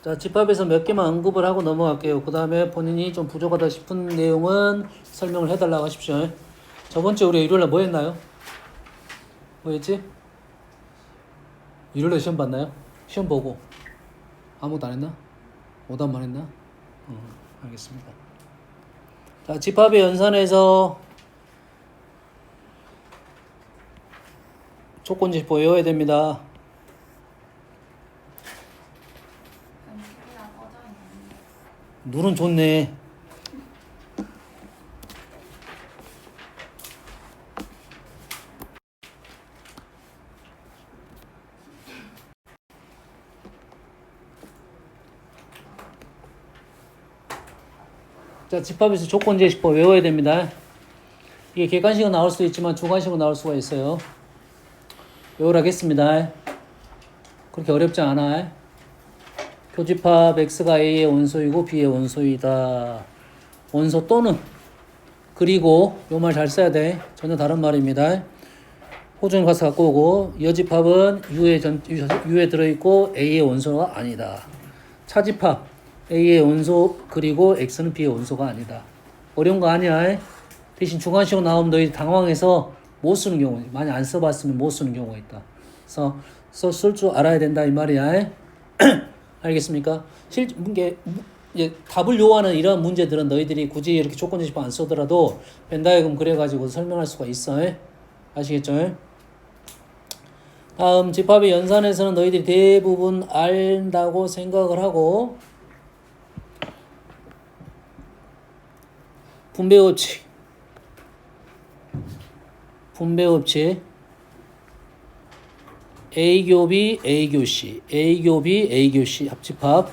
자, 집합에서 몇 개만 언급을 하고 넘어갈게요. 그 다음에 본인이 좀 부족하다 싶은 내용은 설명을 해달라고 하십시오. 저번주에 우리가 일요일날 뭐 했나요? 뭐 했지? 일요일날 시험 봤나요? 시험 보고 아무것도 안 했나? 오답만 했나? 알겠습니다. 자, 집합의 연산에서 조건집 외워야 됩니다. 눈은 좋네. 자, 집합에서 조건 제시법 외워야 됩니다. 이게 객관식으로 나올 수도 있지만 주관식으로 나올 수가 있어요. 외우라겠습니다. 그렇게 어렵지 않아. 교집합 x가 a의 원소이고 b의 원소이다. 원소 또는 그리고 요 말 잘 써야 돼. 전혀 다른 말입니다. 호준 가서 갖고 오고 여집합은 U에 들어있고 A의 원소가 아니다. 차집합 A의 원소 그리고 X는 B의 원소가 아니다. 어려운 거 아니야. 대신 주관식으로 나오면 너희 당황해서 못 쓰는 경우, 많이 안 써봤으면 못 쓰는 경우가 있다. 그래서 쓸 줄 알아야 된다 이 말이야. 알겠습니까? 이게 답을 요하는 이런 문제들은 너희들이 굳이 이렇게 조건제시법 안 쓰더라도 벤다이어그램 그려가지고 설명할 수가 있어. 아시겠죠? 다음 집합의 연산에서는 너희들이 대부분 안다고 생각을 하고 분배법칙 A교비 A교C A교비 A교C 합집합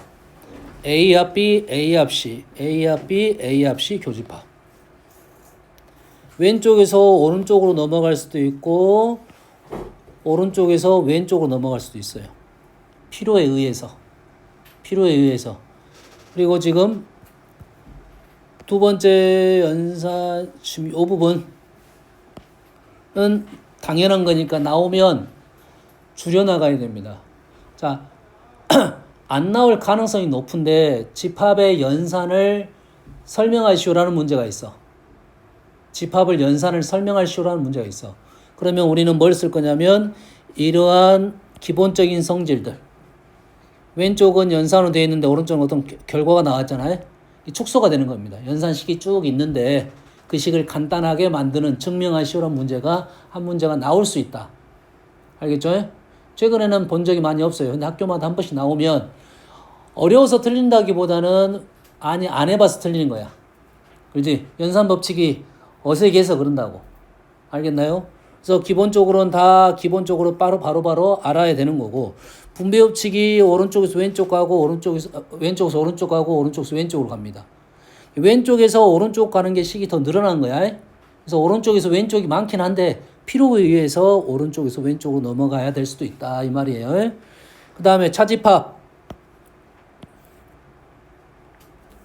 A합 B A합 C A합 B A합 C 교집합. 왼쪽에서 오른쪽으로 넘어갈 수도 있고 오른쪽에서 왼쪽으로 넘어갈 수도 있어요. 필요에 의해서. 그리고 지금 두 번째 연산 이 부분은 당연한 거니까 나오면 줄여나가야 됩니다. 자, 안 나올 가능성이 높은데 집합의 연산을 설명하시오라는 문제가 있어. 집합을 연산을 설명하시오라는 문제가 있어. 그러면 우리는 뭘 쓸 거냐면 이러한 기본적인 성질들. 왼쪽은 연산으로 되어 있는데 오른쪽은 어떤 결과가 나왔잖아요. 이 축소가 되는 겁니다. 연산식이 쭉 있는데 그 식을 간단하게 만드는 증명하시오라는 문제가 한 문제가 나올 수 있다. 알겠죠? 최근에는 본 적이 많이 없어요. 근데 학교마다 한 번씩 나오면 어려워서 틀린다기보다는 아니 안 해봐서 틀리는 거야. 그렇지? 연산 법칙이 어색해서 그런다고. 알겠나요? 그래서 기본적으로는 다 기본적으로 바로 알아야 되는 거고 분배 법칙이 오른쪽에서 왼쪽 가고 왼쪽에서 오른쪽 가고 오른쪽에서 왼쪽으로 갑니다. 왼쪽에서 오른쪽 가는 게 식이 더 늘어난 거야. 그래서 오른쪽에서 왼쪽이 많긴 한데 필요에 의해서 오른쪽에서 왼쪽으로 넘어가야 될 수도 있다 이 말이에요. 그 다음에 차집합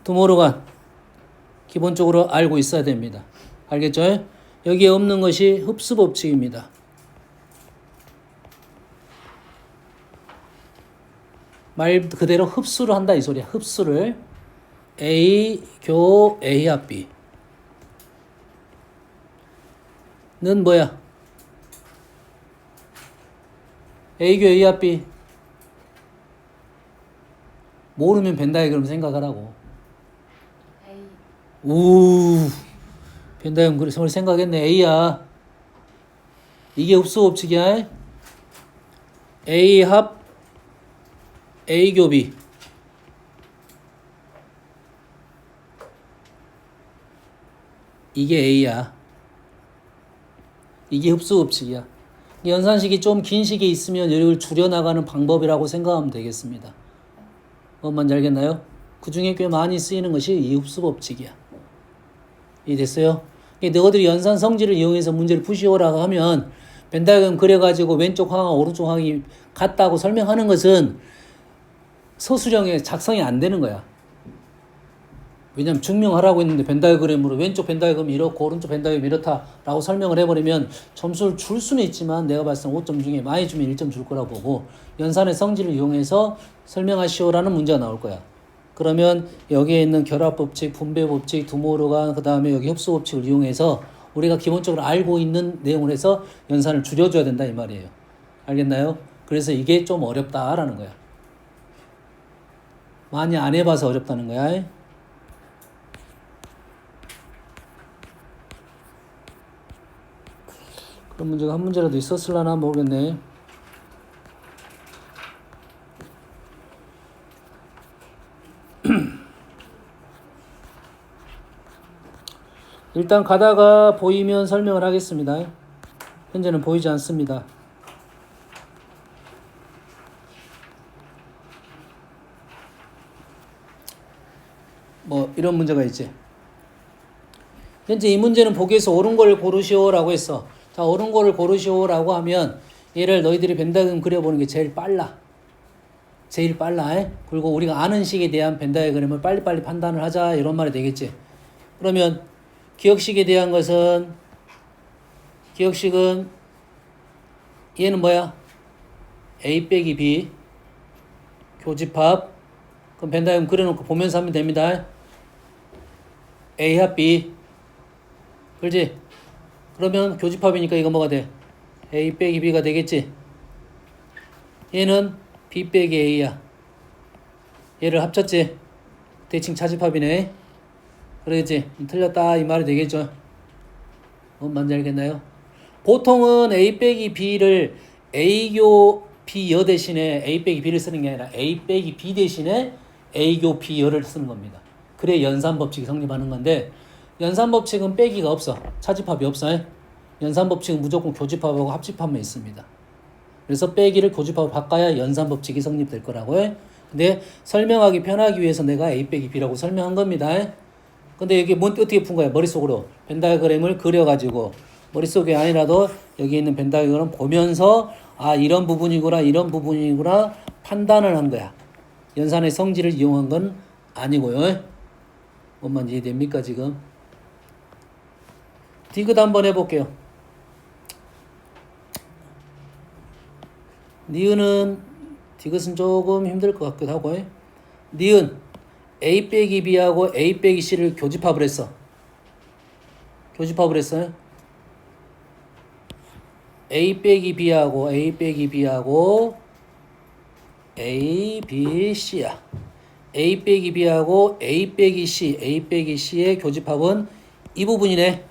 드모르간 기본적으로 알고 있어야 됩니다. 알겠죠? 여기에 없는 것이 흡수 법칙입니다. 말 그대로 흡수를 한다 이 소리야. 흡수를 A 교 A합 B는 뭐야? A 교 A합 B 모르면 벤다이어그램 생각하라고. 우 벤다이어그램 그래서 생각했네. A야. 이게 흡수 법칙이야. A합 A 교 B 이게 A야. 이게 흡수 법칙이야. 연산식이 좀 긴 식이 있으면 이걸 줄여나가는 방법이라고 생각하면 되겠습니다. 뭔지 알겠나요? 그 중에 꽤 많이 쓰이는 것이 이 흡수 법칙이야. 이해됐어요? 너희들이 연산 성질을 이용해서 문제를 푸시오라고 하면 벤다이어그램 그려가지고 왼쪽 항과 오른쪽 항이 같다고 설명하는 것은 서술형에 작성이 안 되는 거야. 왜냐면 증명하라고 했는데 벤 다이어그램으로 왼쪽 벤 다이어그램이 이렇고 오른쪽 벤 다이어그램이 이렇다라고 설명을 해버리면 점수를 줄 수는 있지만 내가 봤을 때 5점 중에 많이 주면 1점 줄 거라고 보고 연산의 성질을 이용해서 설명하시오라는 문제가 나올 거야. 그러면 여기에 있는 결합법칙, 분배법칙, 두모르간, 그 다음에 여기 흡수법칙을 이용해서 우리가 기본적으로 알고 있는 내용을 해서 연산을 줄여줘야 된다 이 말이에요. 알겠나요? 그래서 이게 좀 어렵다라는 거야. 많이 안 해봐서 어렵다는 거야. 그런 문제가 한 문제라도 있었을라나 모르겠네. 일단 가다가 보이면 설명을 하겠습니다. 현재는 보이지 않습니다. 뭐 이런 문제가 있지. 현재 이 문제는 보기에서 옳은 걸 고르시오라고 했어. 자, 옳은 거를 고르시오라고 하면 얘를 너희들이 벤 다이어그램 그려보는 게 제일 빨라. 제일 빨라. 그리고 우리가 아는 식에 대한 벤 다이어그램을 빨리빨리 판단을 하자 이런 말이 되겠지. 그러면 기억식에 대한 것은 기억식은 얘는 뭐야? A 빼기 B 교집합. 그럼 벤 다이어그램 그려놓고 보면서 하면 됩니다. A 합 B. 그렇지? 그러면 교집합이니까 이거 뭐가 돼? A 빼기 B가 되겠지? 얘는 B 빼기 A야. 얘를 합쳤지? 대칭 차집합이네. 그러겠지? 틀렸다 이 말이 되겠죠? 뭔 말인지 알겠나요? 보통은 A 빼기 B를 A교 B여 대신에 A 빼기 B를 쓰는 게 아니라 A 빼기 B 대신에 A교 B여를 쓰는 겁니다. 그래 연산법칙이 성립하는 건데 연산법칙은 빼기가 없어. 차집합이 없어. 연산법칙은 무조건 교집합하고 합집합만 있습니다. 그래서 빼기를 교집합으로 바꿔야 연산법칙이 성립될 거라고 해. 근데 설명하기 편하기 위해서 내가 A 빼기 B라고 설명한 겁니다. 근데 이게 어떻게 푼 거야? 머릿속으로 벤 다이어그램을 그려가지고 머릿속이 아니라도 여기 있는 벤 다이어그램 보면서 아 이런 부분이구나 이런 부분이구나 판단을 한 거야. 연산의 성질을 이용한 건 아니고요. 뭔만 이해됩니까 지금? 디귿 한번 해볼게요. 니은은 디귿은 조금 힘들 것 같기도 하고 니은 A 빼기 B하고 A 빼기 C를 교집합을 했어. 교집합을 했어요. A 빼기 B하고 A 빼기 B하고 A, B, C야. A 빼기 B하고 A 빼기 C, A 빼기 C의 교집합은 이 부분이네.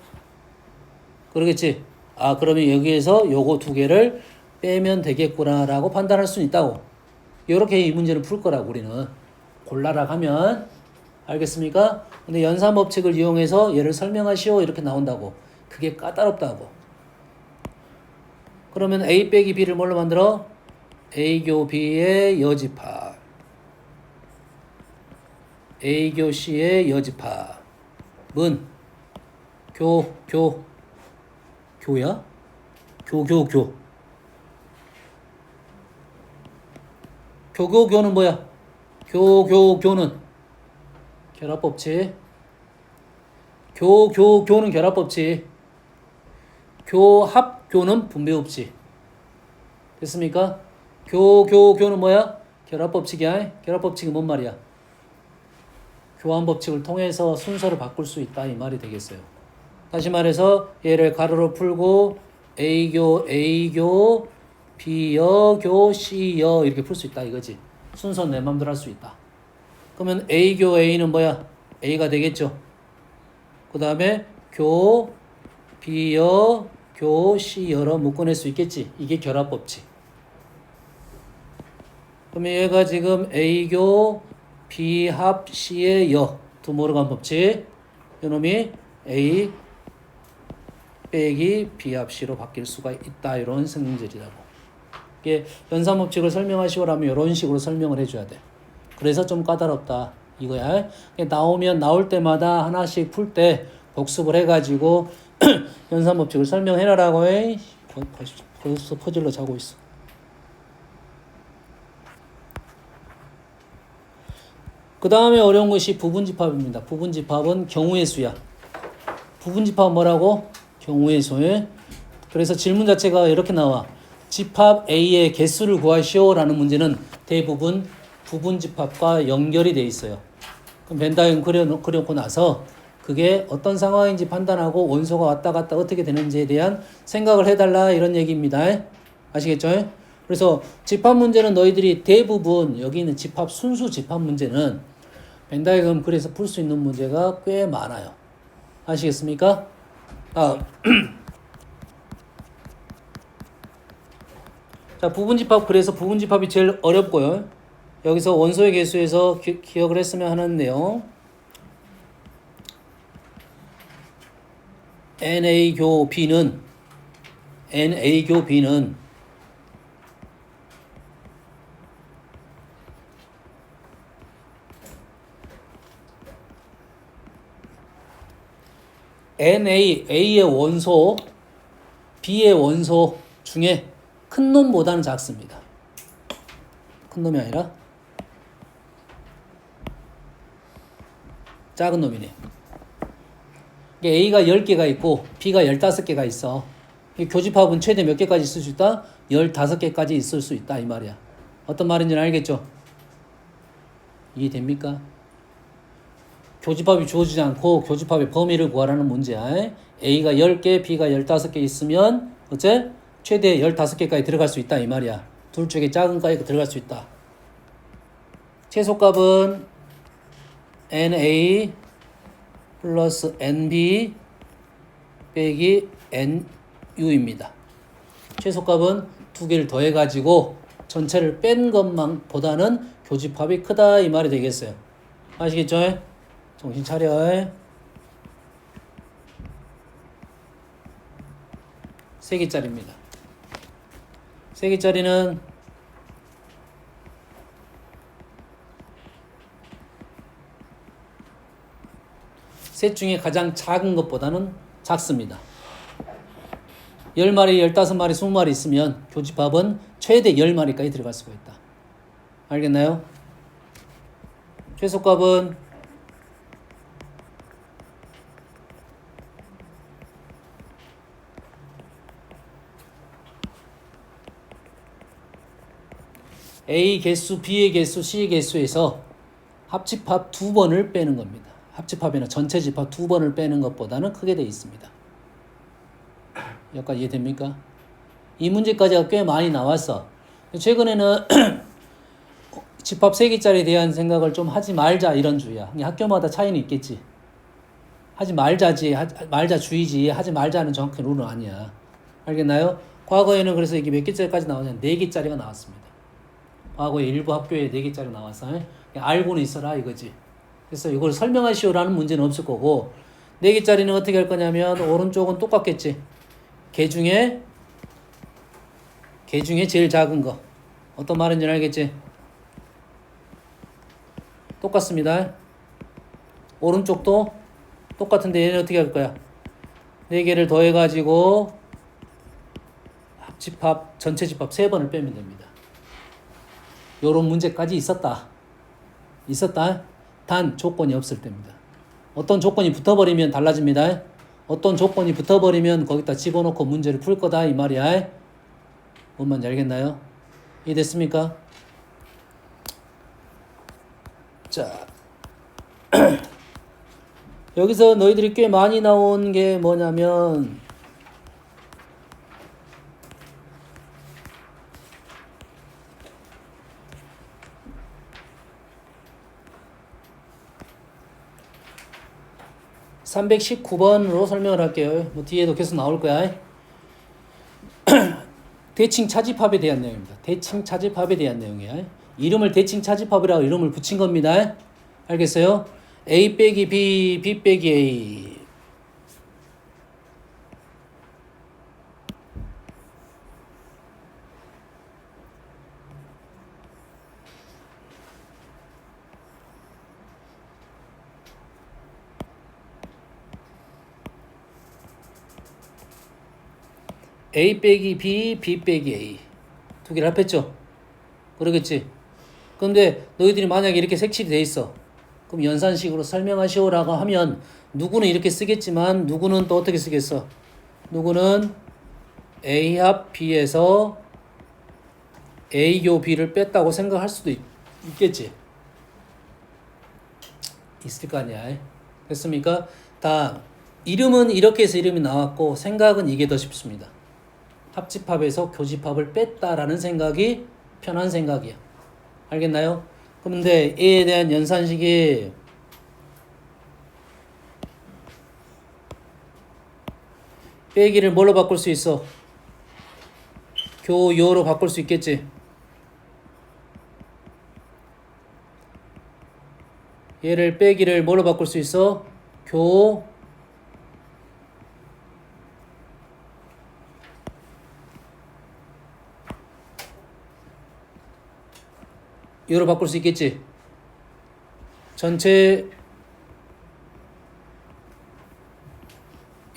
그러겠지? 아, 그러면 여기에서 요거 두 개를 빼면 되겠구나라고 판단할 수는 있다고. 요렇게 이 문제를 풀 거라고 우리는. 골라라 하면 알겠습니까? 근데 연산법칙을 이용해서 얘를 설명하시오 이렇게 나온다고. 그게 까다롭다고. 그러면 A 빼기 B를 뭘로 만들어? A교 B의 여집합. A교 C의 여집합은 교야? 교는 뭐야? 교는 결합법칙. 교는 결합법칙. 교합교는 분배법칙. 됐습니까? 교는 뭐야? 결합법칙이야. 결합법칙은 뭔 말이야? 교환법칙을 통해서 순서를 바꿀 수 있다 이 말이 되겠어요. 다시 말해서 얘를 가로로 풀고 A교, B여, C여 이렇게 풀 수 있다 이거지. 순서는 내 맘대로 할 수 있다. 그러면 A교 A는 뭐야? A가 되겠죠. 그 다음에 교, B여, C여로 묶어낼 수 있겠지. 이게 결합법칙. 그러면 얘가 지금 A교 B 합 C의 여 두모르간 법칙. 이놈이 A 빼기 B 합 C로 바뀔 수가 있다. 이런 성질이라고. 이게 연산법칙을 설명하시오라면 이런 식으로 설명을 해줘야 돼. 그래서 좀 까다롭다 이거야. 나올 때마다 하나씩 풀 때 복습을 해가지고 연산법칙을 설명해라라고 해. 벌써 퍼즐로 자고 있어. 그 다음에 어려운 것이 부분집합입니다. 부분집합은 경우의 수야. 부분집합은 뭐라고? 경우의 수에. 그래서 질문 자체가 이렇게 나와. 집합 A의 개수를 구하시오 라는 문제는 대부분 부분집합과 연결이 돼 있어요. 그럼 벤다이어그램 그려놓고 나서 그게 어떤 상황인지 판단하고 원소가 왔다 갔다 어떻게 되는지에 대한 생각을 해달라 이런 얘기입니다. 아시겠죠? 그래서 집합 문제는 너희들이 대부분 여기 있는 집합 순수 집합 문제는 벤다이어그램 그래서 풀 수 있는 문제가 꽤 많아요. 아시겠습니까? 자, 부분집합 그래서 부분집합이 제일 어렵고요. 여기서 원소의 개수에서 기억을 했으면 하는 내용. NA 교 B는 A의 원소, B의 원소 중에 큰 놈보다는 작습니다. 큰 놈이 아니라 작은 놈이네. A가 10개가 있고 B가 15개가 있어. 교집합은 최대 몇 개까지 있을 수 있다? 15개까지 있을 수 있다 이 말이야. 어떤 말인지는 알겠죠? 이해됩니까? 교집합이 주어지지 않고 교집합의 범위를 구하라는 문제야. A가 10개, B가 15개 있으면 어째? 최대 15개까지 들어갈 수 있다 이 말이야. 둘 중에 작은 거에 들어갈 수 있다. 최소값은 NA 플러스 NB 빼기 NU입니다. 최소값은 두 개를 더해가지고 전체를 뺀 것만 보다는 교집합이 크다 이 말이 되겠어요. 아시겠죠? 정신 차려. 3개짜리입니다. 3개짜리는 셋 중에 가장 작은 것보다는 작습니다. 10마리, 15마리, 20마리 있으면 교집합은 최대 10마리까지 들어갈 수가 있다. 알겠나요? 최소값은 A 개수, B의 개수, C의 개수에서 합집합 2번을 빼는 겁니다. 합집합이나 전체 집합 2번을 빼는 것보다는 크게 되어 있습니다. 여기까지 이해됩니까? 이 문제까지가 꽤 많이 나왔어. 최근에는 집합 3개짜리에 대한 생각을 좀 하지 말자 이런 주의야. 학교마다 차이는 있겠지. 하지 말자지, 말자 주의지, 하지 말자는 정확한 룰은 아니야. 알겠나요? 과거에는 그래서 이게 몇 개짜리까지 나오냐? 4개짜리가 나왔습니다. 과거에 일부 학교에 4개짜리 나왔어. 알고는 있어라 이거지. 그래서 이걸 설명하시오라는 문제는 없을 거고 4개짜리는 어떻게 할 거냐면 오른쪽은 똑같겠지. 개 중에 제일 작은 거. 어떤 말인지 알겠지? 똑같습니다. 오른쪽도 똑같은데 얘는 어떻게 할 거야? 4개를 더해가지고 합집합, 전체 집합 3번을 빼면 됩니다. 요런 문제까지 있었다. 단 조건이 없을 때입니다. 어떤 조건이 붙어버리면 달라집니다. 어떤 조건이 붙어버리면 거기다 집어넣고 문제를 풀 거다 이 말이야. 뭔 말인지 알겠나요? 이해됐습니까? 자 여기서 너희들이 꽤 많이 나온 게 뭐냐면 (319번으로) 설명을 할게요. 뭐 뒤에도 계속 나올 거야. 대칭 차집합에 대한 내용입니다. 대칭 차집합에 대한 내용이야. 이름을 대칭 차집합이라고 이름을 붙인 겁니다. 알겠어요? A 빼기 B, B 빼기 A. A 빼기 B, B 빼기 A. 두 개를 합했죠? 그러겠지? 근데 너희들이 만약에 이렇게 색칠이 돼 있어. 그럼 연산식으로 설명하시오라고 하면 누구는 이렇게 쓰겠지만 누구는 또 어떻게 쓰겠어? 누구는 A 합 B에서 A교 B를 뺐다고 생각할 수도 있겠지. 있을 거 아니야. 됐습니까? 다음 이름은 이렇게 해서 이름이 나왔고 생각은 이게 더 쉽습니다. 합집합에서 교집합을 뺐다라는 생각이 편한 생각이야. 알겠나요? 그런데 A에 대한 연산식이 빼기를 뭘로 바꿀 수 있어? 교요로 바꿀 수 있겠지. 얘를 빼기를 뭘로 바꿀 수 있어? 요로 바꿀 수 있겠지. 전체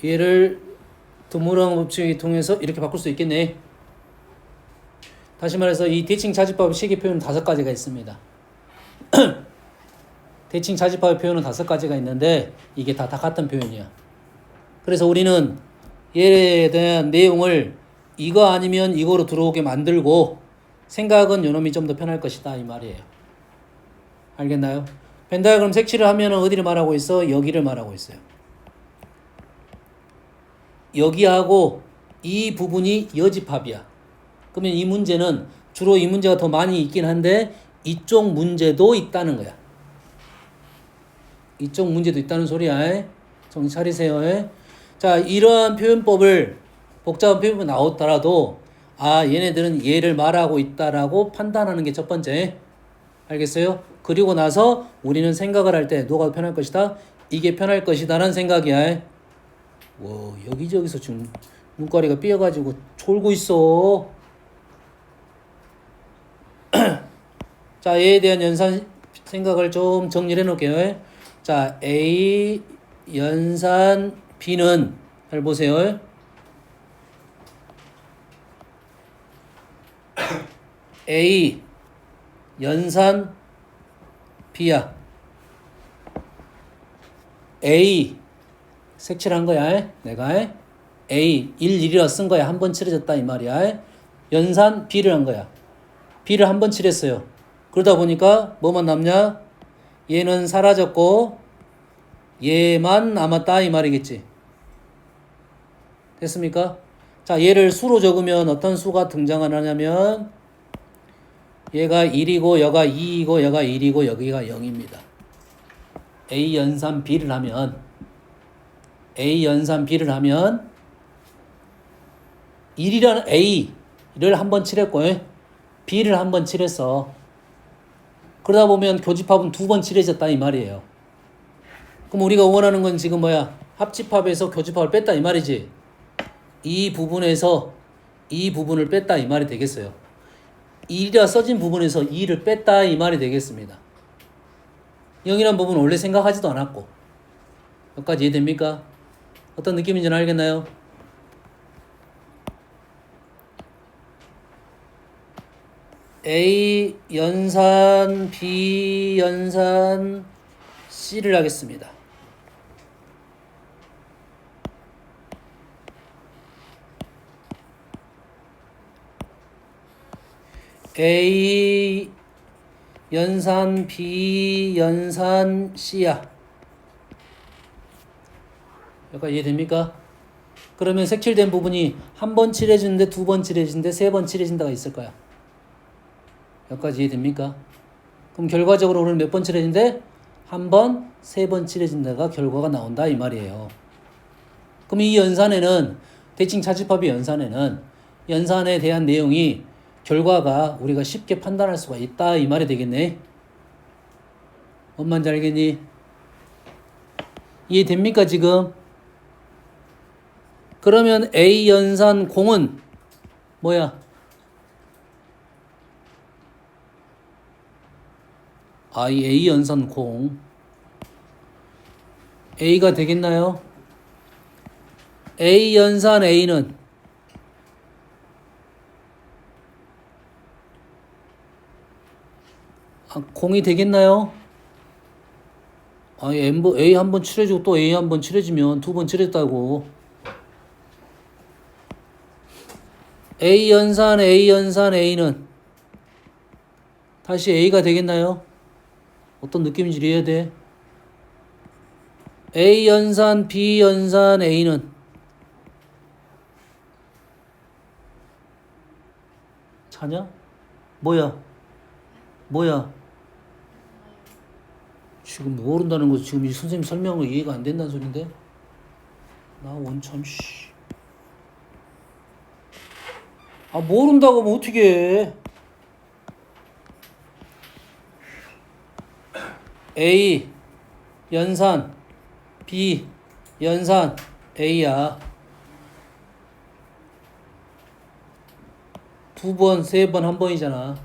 얘를 드물어항 법칙을 통해서 이렇게 바꿀 수 있겠네. 다시 말해서 이 대칭 자집합의 식의 표현은 5가지가 있습니다. 대칭 자집합의 표현은 5가지가 있는데 이게 다 같은 표현이야. 그래서 우리는 얘에 대한 내용을 이거 아니면 이거로 들어오게 만들고 생각은 요놈이 좀 더 편할 것이다 이 말이에요. 알겠나요? 벤다이어그램 색칠을 하면 어디를 말하고 있어? 여기를 말하고 있어요. 여기하고 이 부분이 여집합이야. 그러면 이 문제는 주로 이 문제가 더 많이 있긴 한데 이쪽 문제도 있다는 거야. 이쪽 문제도 있다는 소리야. 정신 차리세요. 자, 이러한 표현법을 복잡한 표현법이 나오더라도 얘네들은 얘를 말하고 있다라고 판단하는 게 첫 번째. 알겠어요? 그리고 나서 우리는 생각을 할 때 누가 편할 것이다? 이게 편할 것이다 라는 생각이야. 와, 여기저기서 지금 눈가리가 삐어가지고 졸고 있어. 자, 얘에 대한 연산 생각을 좀 정리를 해놓을게요. 자, A 연산 B는 잘 보세요. A 연산 B야. A 색칠한 거야. 내가 A 1이라 쓴 거야. 한 번 칠해졌다 이 말이야. 연산 B를 한 거야. B를 한 번 칠했어요. 그러다 보니까 뭐만 남냐? 얘는 사라졌고 얘만 남았다 이 말이겠지. 됐습니까? 자, 얘를 수로 적으면 어떤 수가 등장하냐면 얘가 1이고 여가 2이고 여가 1이고 여기가 0입니다. A 연산 B를 하면 A 연산 B를 하면 1이라는 A를 한 번 칠했고 B를 한 번 칠했어. 그러다 보면 교집합은 2번 칠해졌다 이 말이에요. 그럼 우리가 원하는 건 지금 뭐야? 합집합에서 교집합을 뺐다 이 말이지. 이 부분에서 이 부분을 뺐다 이 말이 되겠어요. 1이라 써진 부분에서 2를 뺐다 이 말이 되겠습니다. 0이라는 부분은 원래 생각하지도 않았고. 여기까지 이해됩니까? 어떤 느낌인지는 알겠나요? A 연산 B 연산 C를 하겠습니다. A 연산 B 연산 C야. 여기까지 이해됩니까? 그러면 색칠된 부분이 한 번 칠해지는데 2번 칠해지는데 3번 칠해진다가 있을 거야. 여기까지 이해됩니까? 그럼 결과적으로 우리는 몇 번 칠해진대? 한 번, 3번 칠해진다가 결과가 나온다 이 말이에요. 그럼 이 연산에는 대칭 자집합의 연산에는 연산에 대한 내용이 결과가 우리가 쉽게 판단할 수가 있다 이 말이 되겠네. 뭔 말인지 알겠니? 이해됩니까 지금? 그러면 A 연산 공은 뭐야? 이 A 연산 공 A가 되겠나요? A 연산 A는 공이 되겠나요? 아니 A 한 번 칠해주고 또 A 한 번 칠해주면 두 번 칠했다고. A 연산 A는 다시 A가 되겠나요? 어떤 느낌인지 이해해야 돼. A 연산 B 연산 A는 차냐? 뭐야? 지금 모른다는 거 지금 이 선생님 설명한 거 이해가 안 된다는 소린데? 나 원참 씨. 아 모른다고 하면 어떻게 해? A 연산 B 연산 A야. 두 번, 세 번, 한 번이잖아.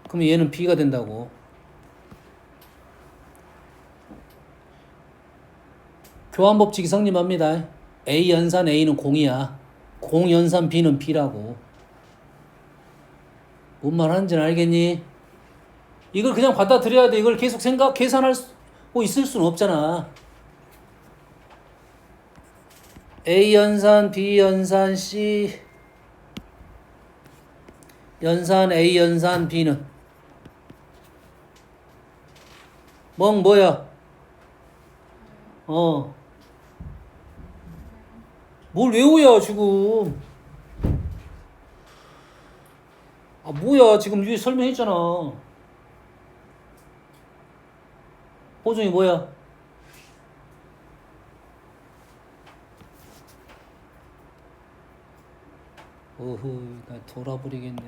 그럼 얘는 B가 된다고. 교환법칙이 성립합니다. A 연산 A는 공이야. 공 연산 B는 B라고. 뭔 말 하는지는 알겠니? 이걸 그냥 받아들여야 돼. 이걸 계속 계산하고 있을 수는 없잖아. A 연산 B 연산 C 연산 A 연산 B는 뭐야? 뭘 외우야 지금? 아 뭐야 지금 위에 설명했잖아. 호중이 뭐야? 어흐 나 돌아버리겠네.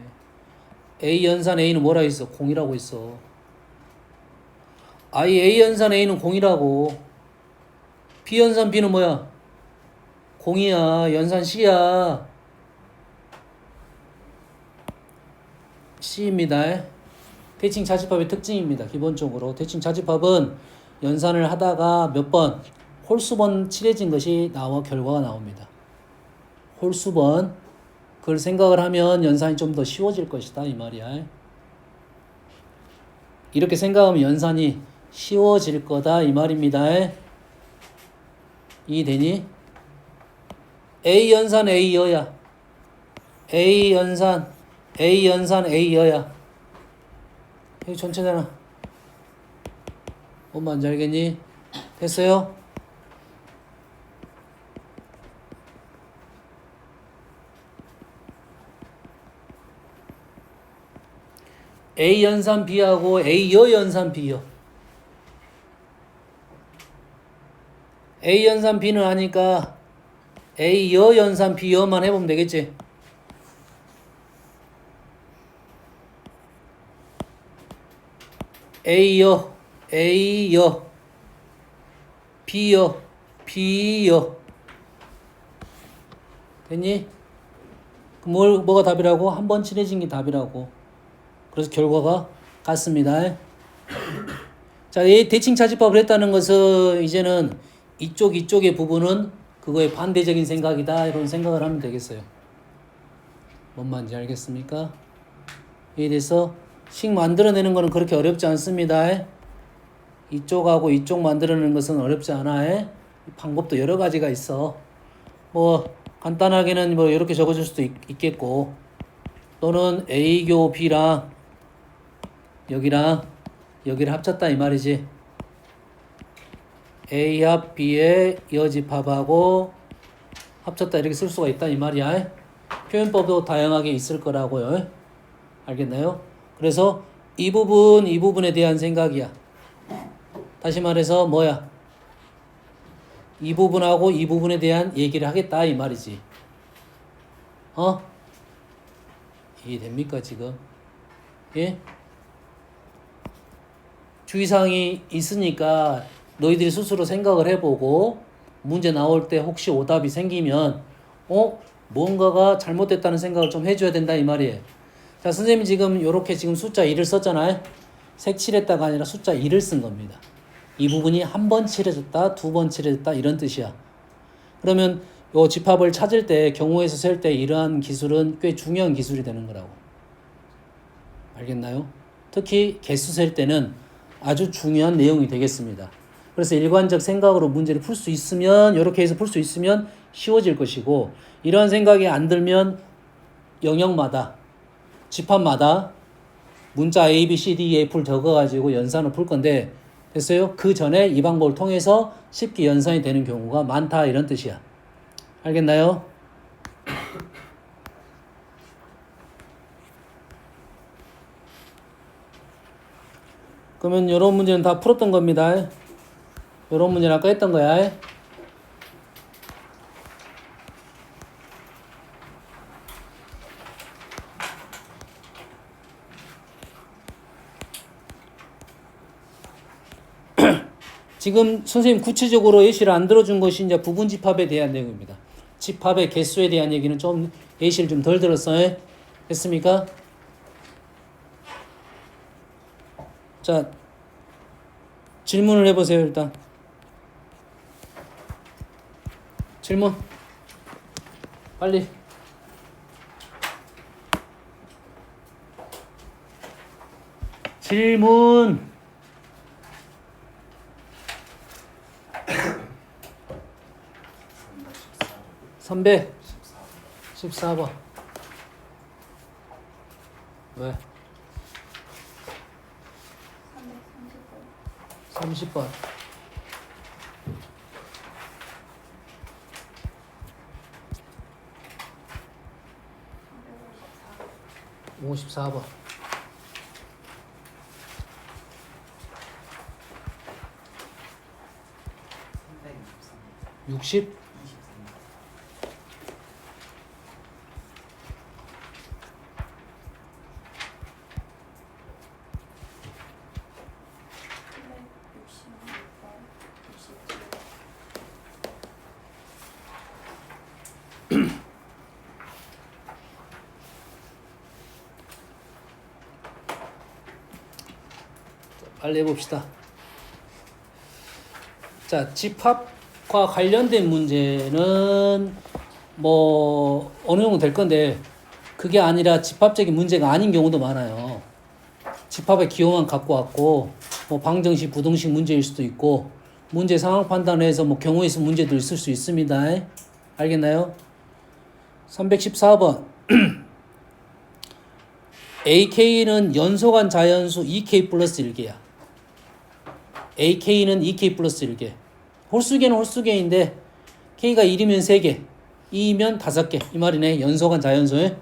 A 연산 A는 뭐라 했어? 공이라고 했어. A 연산 A는 공이라고. B 연산 B는 뭐야? 공이야. 연산 C야. C입니다. 대칭 자집합의 특징입니다. 기본적으로 대칭 자집합은 연산을 하다가 몇 번 홀수번 칠해진 것이 나와 결과가 나옵니다. 홀수번 그걸 생각을 하면 연산이 좀 더 쉬워질 것이다 이 말이야. 이렇게 생각하면 연산이 쉬워질 거다 이 말입니다. 이해되니? A 연산 A여야. A 연산 A여야. 여기 전체잖아. 뭔 말인지 알겠니? 됐어요? A 연산 B하고 A여 연산 B여. A 연산 B는 하니까 A여 연산 B여만 해보면 되겠지? A여 B여 됐니? 뭐가 답이라고? 한 번 칠해진 게 답이라고. 그래서 결과가 같습니다. 자, 이 대칭 차집합을 했다는 것은 이제는 이쪽의 부분은 그거의 반대적인 생각이다 이런 생각을 하면 되겠어요. 뭔 말인지 알겠습니까? 이에 대해서 식 만들어내는 거는 그렇게 어렵지 않습니다. 이쪽하고 이쪽 만들어내는 것은 어렵지 않아. 방법도 여러 가지가 있어. 뭐 간단하게는 뭐 이렇게 적어줄 수도 있겠고, 또는 A교 B랑 여기를 합쳤다 이 말이지. A 합 B의 여집합하고 합쳤다 이렇게 쓸 수가 있다 이 말이야. 표현법도 다양하게 있을 거라고요. 알겠나요? 그래서 이 부분에 대한 생각이야. 다시 말해서 뭐야? 이 부분하고 이 부분에 대한 얘기를 하겠다 이 말이지. 이해됩니까 지금? 예? 주의사항이 있으니까 너희들이 스스로 생각을 해보고 문제 나올 때 혹시 오답이 생기면 뭔가가 잘못됐다는 생각을 좀 해줘야 된다 이 말이에요. 자, 선생님이 지금 이렇게 지금 숫자 2를 썼잖아요. 색칠했다가 아니라 숫자 2를 쓴 겁니다. 이 부분이 한 번 칠해졌다, 두 번 칠해졌다 이런 뜻이야. 그러면 요 집합을 찾을 때 경우에서 셀 때 이러한 기술은 꽤 중요한 기술이 되는 거라고. 알겠나요? 특히 개수 셀 때는 아주 중요한 내용이 되겠습니다. 그래서 일관적 생각으로 문제를 풀 수 있으면 이렇게 해서 풀 수 있으면 쉬워질 것이고 이러한 생각이 안 들면 영역마다 집합마다 문자 A, B, C, D, E, F를 적어가지고 연산을 풀 건데 됐어요? 그 전에 이 방법을 통해서 쉽게 연산이 되는 경우가 많다 이런 뜻이야. 알겠나요? 그러면 이런 문제는 다 풀었던 겁니다. 이런 문제는 아까 했던 거야. 지금 선생님 구체적으로 예시를 안 들어준 것이 이제 부분 집합에 대한 내용입니다. 집합의 개수에 대한 얘기는 좀 예시를 좀 덜 들었어요. 됐습니까? 자, 질문을 해보세요, 일단. 질문. 빨리. 질문. 선배 14번. 왜? 30번. 54번. 60? 67. 빨리 해봅시다. 자, 집합과 관련된 문제는 뭐 어느 정도 될 건데 그게 아니라 집합적인 문제가 아닌 경우도 많아요. 집합의 기호만 갖고 왔고 뭐 방정식, 부등식 문제일 수도 있고 문제 상황 판단해서 뭐 경우에 서 문제도 있을 수 있습니다. 알겠나요? 314번 AK는 연속한 자연수 2K 플러스 1개야. AK는 2K 플러스 1개. 홀수계는 홀수계인데 K가 1이면 3개, 2이면 5개. 이 말이네. 연속한 자연수에.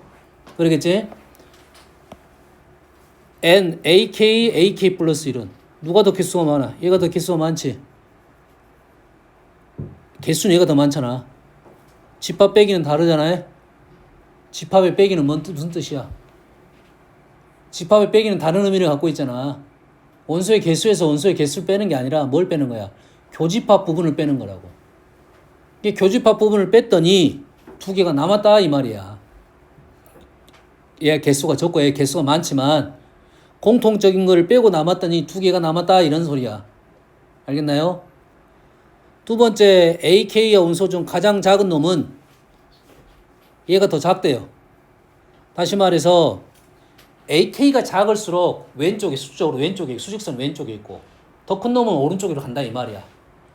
그러겠지? N, AK, AK 플러스 1은 누가 더 개수가 많아? 얘가 더 개수가 많지? 개수는 얘가 더 많잖아. 집합 빼기는 다르잖아요. 집합의 빼기는 무슨 뜻이야? 집합의 빼기는 다른 의미를 갖고 있잖아. 원소의 개수에서 원소의 개수를 빼는 게 아니라 뭘 빼는 거야? 교집합 부분을 빼는 거라고. 이 교집합 부분을 뺐더니 두 개가 남았다 이 말이야. 얘 개수가 적고 얘 개수가 많지만 공통적인 거를 빼고 남았더니 두 개가 남았다 이런 소리야. 알겠나요? 두 번째 AK의 원소 중 가장 작은 놈은 얘가 더 작대요. 다시 말해서 AK가 작을수록 왼쪽에 수적으로 왼쪽에 수직선 왼쪽에 있고 더 큰 놈은 오른쪽으로 간다 이 말이야.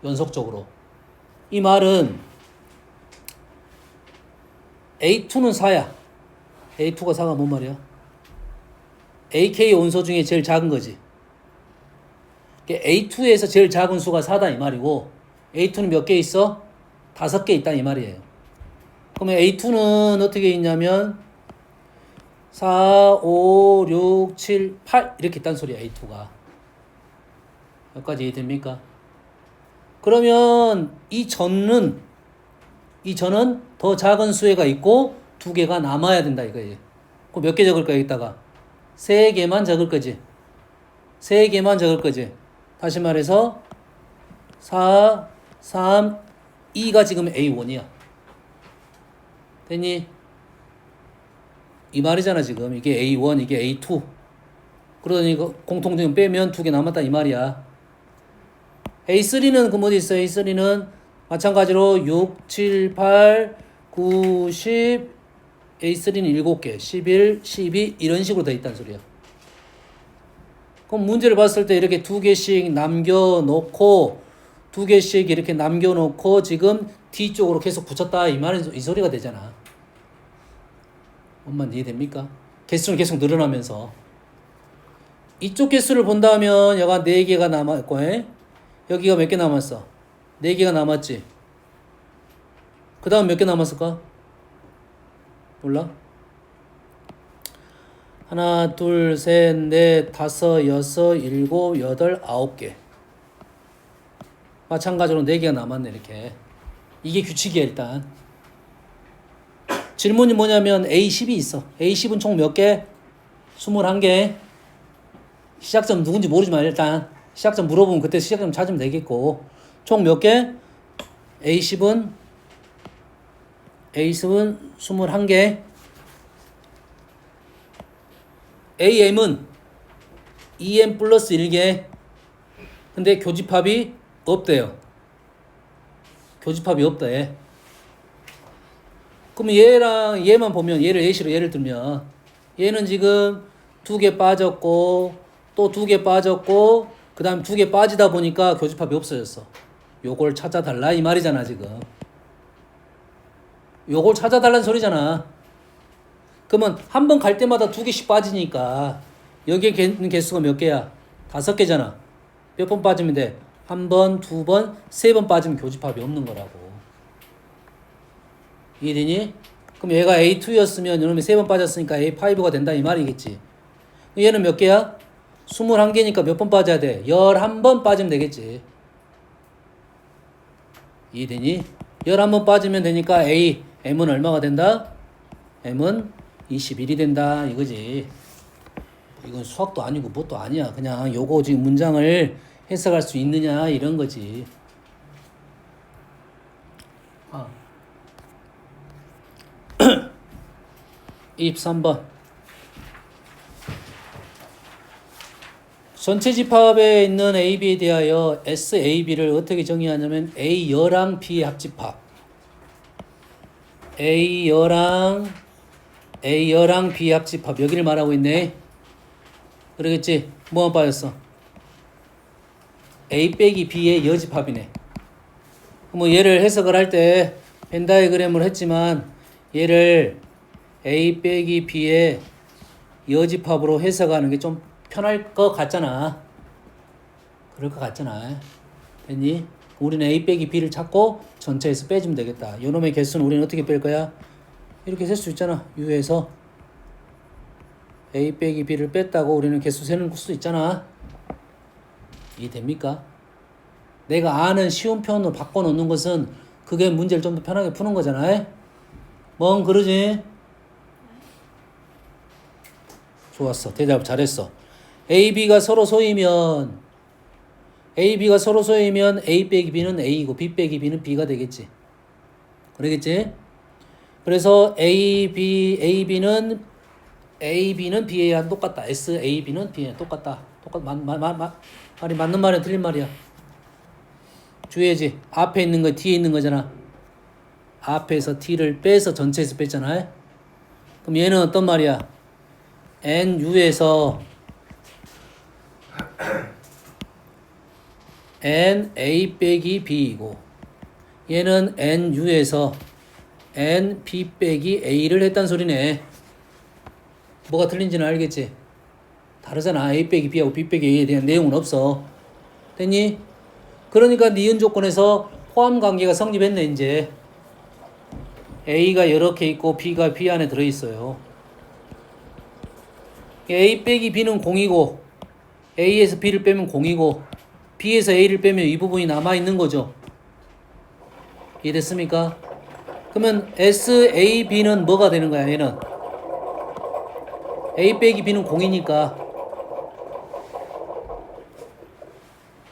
연속적으로. 이 말은 A2는 4야. A2가 4가 뭔 말이야? AK 원소 중에 제일 작은 거지. A2에서 제일 작은 수가 4다 이 말이고 A2는 몇 개 있어? 5개 있다 이 말이에요. 그러면 A2는 어떻게 있냐면 4, 5, 6, 7, 8 이렇게 있다는 소리야 A2가. 여기까지 이해됩니까? 그러면 이 전은 더 작은 수혜가 있고 두 개가 남아야 된다 이거예요. 그럼 몇 개 적을 거야 여기다가? 3개만 적을 거지. 3개만 적을 거지. 다시 말해서 4, 3, 2가 지금 A1이야. 됐니? 이 말이잖아 지금. 이게 A1, 이게 A2. 그러더니 공통점 빼면 두 개 남았다 이 말이야. A3는 그 어디 있어? A3는 마찬가지로 6, 7, 8, 9, 10, A3는 7개, 11, 12 이런 식으로 돼 있다는 소리야. 그럼 문제를 봤을 때 이렇게 두 개씩 남겨놓고 두 개씩 이렇게 남겨놓고 지금 D쪽으로 계속 붙였다 이 말은 이 소리가 되잖아. 엄마 이해됩니까? 개수는 계속 늘어나면서 이쪽 개수를 본다면 여가 4개가 남았고 여기가 몇 개 남았어? 4개가 남았지. 그 다음 몇 개 남았을까? 몰라? 하나, 둘, 셋, 넷, 다섯, 여섯, 일곱, 여덟, 9개. 마찬가지로 4개가 남았네 이렇게. 이게 규칙이야 일단. 질문이 뭐냐면 A10이 있어. A10은 총 몇 개? 21개. 시작점 누군지 모르지만 일단 시작점 물어보면 그때 시작점 찾으면 되겠고 총 몇 개? A10은 21개. AM은 EM 플러스 1개. 근데 교집합이 없대요. 교집합이 없다 얘. 그럼 얘랑 얘만 보면 얘를 예시로 예를 들면 얘는 지금 2개 빠졌고 또 2개 빠졌고 그 다음 2개 빠지다 보니까 교집합이 없어졌어. 요걸 찾아달라 이 말이잖아 지금. 요걸 찾아달라는 소리잖아. 그러면 한 번 갈 때마다 2개씩 빠지니까 여기에 있는 개수가 몇 개야? 5개잖아. 몇 번 빠지면 돼? 1번, 2번, 3번 빠지면 교집합이 없는 거라고. 이해되니? 그럼 얘가 A2였으면 이놈이 3번 빠졌으니까 A5가 된다 이 말이겠지. 얘는 몇 개야? 21개니까 몇 번 빠져야 돼? 11번 빠지면 되겠지. 이해되니? 11번 빠지면 되니까 M은 얼마가 된다? M은 21이 된다 이거지. 이건 수학도 아니고 뭣도 아니야. 그냥 요거 지금 문장을 해석할 수 있느냐 이런 거지. 23번. 전체 집합에 있는 AB에 대하여 SAB를 어떻게 정의하냐면 A여랑 B의 합집합. A여랑 B의 합집합. 여기를 말하고 있네. 그러겠지? 뭐만 빠졌어? A 빼기 B의 여집합이네. 뭐 얘를 해석을 할 때 벤 다이그램을 했지만 얘를 A 빼기 B의 여집합으로 해석하는 게 좀 편할 것 같잖아. 그럴 것 같잖아. 됐니? 우리는 A 빼기 B를 찾고 전체에서 빼주면 되겠다. 요놈의 개수는 우리는 어떻게 뺄 거야? 이렇게 셀 수 있잖아. U에서 A 빼기 B를 뺐다고 우리는 개수 세는 수도 있잖아. 이해됩니까? 내가 아는 쉬운 표현으로 바꿔놓는 것은 그게 문제를 좀 더 편하게 푸는 거잖아. 뭔 그러지? 좋았어. 대답 잘했어. A, B가 서로 소이면 A 빼기 B는 A이고 B 빼기 B는 B가 되겠지. 그러겠지? 그래서 AB는 BA랑 똑같다. SAB는 B랑 똑같다. 말이 맞는 말이야, 틀린 말이야. 주의해야지. 앞에 있는 거 뒤에 있는 거잖아. 앞에서 T를 빼서 전체에서 뺐잖아. 그럼 얘는 어떤 말이야? NU에서 NA 빼기 B이고 얘는 NU에서 NB 빼기 A를 했단 소리네. 뭐가 틀린지는 알겠지? 다르잖아. A 빼기 B하고 B 빼기 A에 대한 내용은 없어. 됐니? 그러니까 니은 조건에서 포함 관계가 성립했네 이제. A가 이렇게 있고 B가 B 안에 들어있어요. A 빼기 B는 0이고 A에서 B를 빼면 0이고 B에서 A를 빼면 이 부분이 남아있는 거죠. 이해됐습니까? 그러면 SAB는 뭐가 되는 거야 얘는? A 빼기 B는 0이니까